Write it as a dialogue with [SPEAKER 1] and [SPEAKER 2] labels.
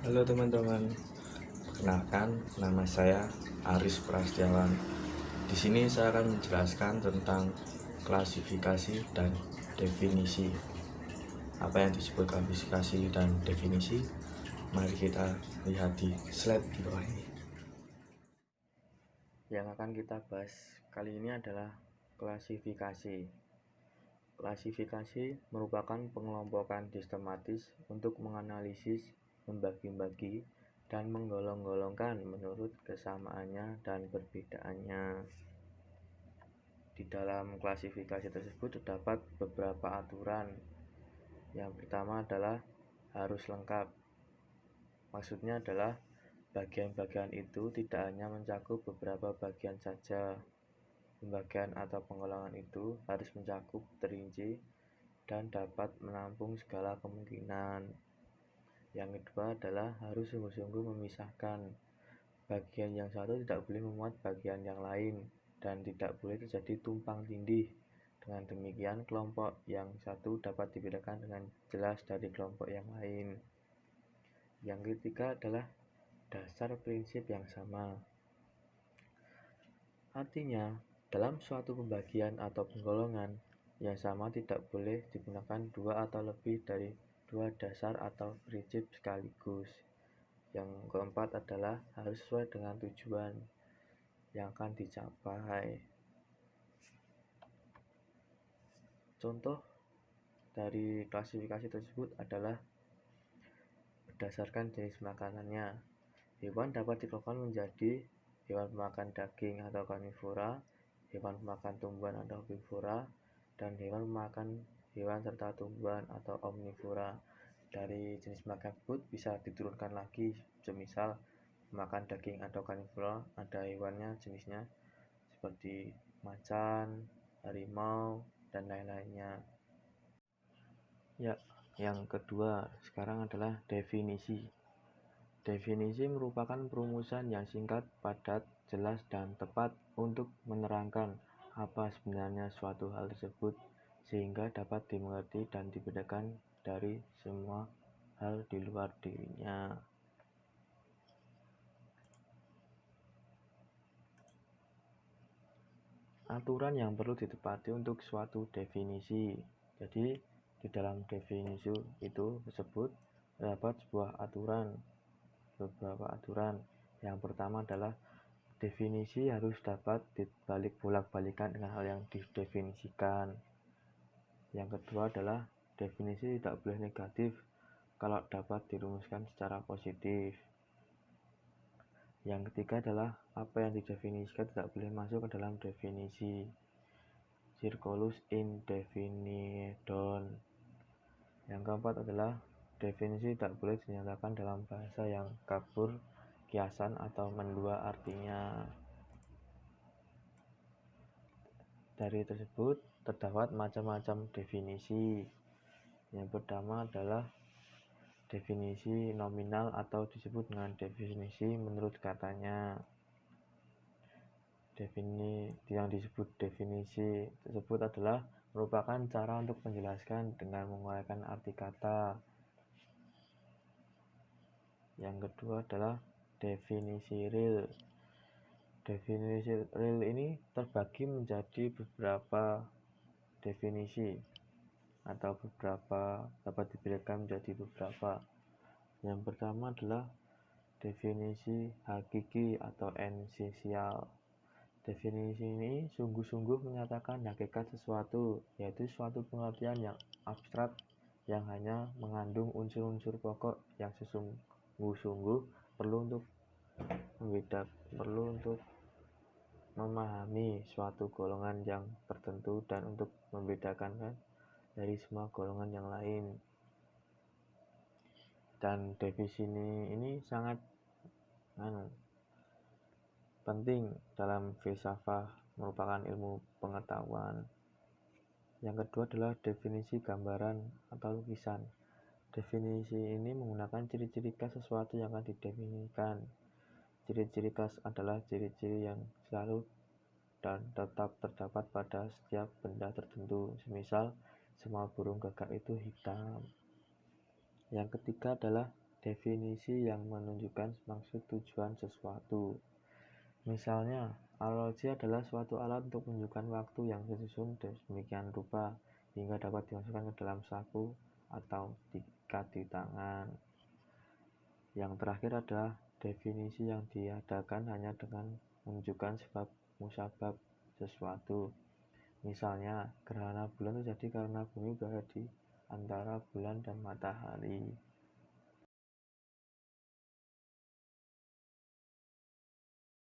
[SPEAKER 1] Halo teman-teman, perkenalkan nama saya Aris Prastiawan. Di sini saya akan menjelaskan tentang klasifikasi dan definisi. Apa yang disebut klasifikasi dan definisi? Mari kita lihat di slide di bawah ini. Yang akan kita bahas kali ini adalah klasifikasi. Klasifikasi merupakan pengelompokan sistematis untuk menganalisis, membagi-bagi, dan menggolong-golongkan menurut kesamaannya dan perbedaannya. Di dalam klasifikasi tersebut terdapat beberapa aturan. Yang pertama adalah harus lengkap. Maksudnya adalah bagian-bagian itu tidak hanya mencakup beberapa bagian saja. Pembagian atau penggolongan itu harus mencakup terinci dan dapat menampung segala kemungkinan. Yang kedua adalah harus sungguh-sungguh memisahkan. Bagian yang satu tidak boleh memuat bagian yang lain dan tidak boleh terjadi tumpang tindih. Dengan demikian, kelompok yang satu dapat dibedakan dengan jelas dari kelompok yang lain. Yang ketiga adalah dasar prinsip yang sama. Artinya, dalam suatu pembagian atau penggolongan yang sama tidak boleh digunakan dua atau lebih dari dua dasar atau prinsip sekaligus. Yang keempat adalah harus sesuai dengan tujuan yang akan dicapai. Contoh dari klasifikasi tersebut adalah berdasarkan jenis makanannya. Hewan dapat dikelompokkan menjadi hewan pemakan daging atau karnivora, hewan pemakan tumbuhan atau herbivora, dan hewan pemakan hewan serta tumbuhan atau omnivora. Dari jenis makan tersebut bisa diturunkan lagi, semisal makan daging atau karnivora, ada hewannya jenisnya seperti macan, harimau, dan lain-lainnya. Ya, yang kedua sekarang adalah definisi. Definisi merupakan perumusan yang singkat, padat, jelas, dan tepat untuk menerangkan apa sebenarnya suatu hal tersebut sehingga dapat dimengerti dan dibedakan dari semua hal di luar dirinya. Aturan yang perlu ditepati untuk suatu definisi. Jadi, di dalam definisi itu tersebut terdapat beberapa aturan. Yang pertama adalah definisi harus dapat bolak-balikan dengan hal yang didefinisikan. Yang kedua adalah definisi tidak boleh negatif kalau dapat dirumuskan secara positif. Yang ketiga adalah apa yang didefinisikan tidak boleh masuk ke dalam definisi. Circulus indefinidon. Yang keempat adalah definisi tidak boleh dinyatakan dalam bahasa yang kabur, kiasan, atau mendua artinya. Dari tersebut terdapat macam-macam definisi. Yang pertama adalah definisi nominal atau disebut dengan definisi menurut katanya. Yang disebut definisi tersebut adalah merupakan cara untuk menjelaskan dengan menguraikan arti kata. Yang kedua adalah definisi real. Definisi real ini terbagi menjadi beberapa definisi atau dapat dibedakan menjadi beberapa. Yang pertama adalah definisi hakiki atau esensial. Definisi ini sungguh-sungguh menyatakan hakikat sesuatu, yaitu suatu pengertian yang abstrak yang hanya mengandung unsur-unsur pokok yang sesungguh-sungguh perlu untuk memahami suatu golongan yang tertentu dan untuk membedakan dari semua golongan yang lain. Dan definisi ini sangat penting dalam filsafat, merupakan ilmu pengetahuan. Yang kedua adalah definisi gambaran atau lukisan. Definisi ini menggunakan ciri-ciri khas sesuatu yang akan didefinisikan. Ciri-ciri khas adalah ciri-ciri yang selalu dan tetap terdapat pada setiap benda tertentu. Semisal, semua burung gagak itu hitam. Yang ketiga adalah definisi yang menunjukkan maksud tujuan sesuatu. Misalnya, analogi adalah suatu alat untuk menunjukkan waktu yang disusun demikian rupa hingga dapat dimasukkan ke dalam saku atau diikat di tangan. Yang terakhir adalah definisi yang diadakan hanya dengan menunjukkan sebab musabab sesuatu. Misalnya, gerhana bulan terjadi karena bumi berada di antara bulan dan matahari.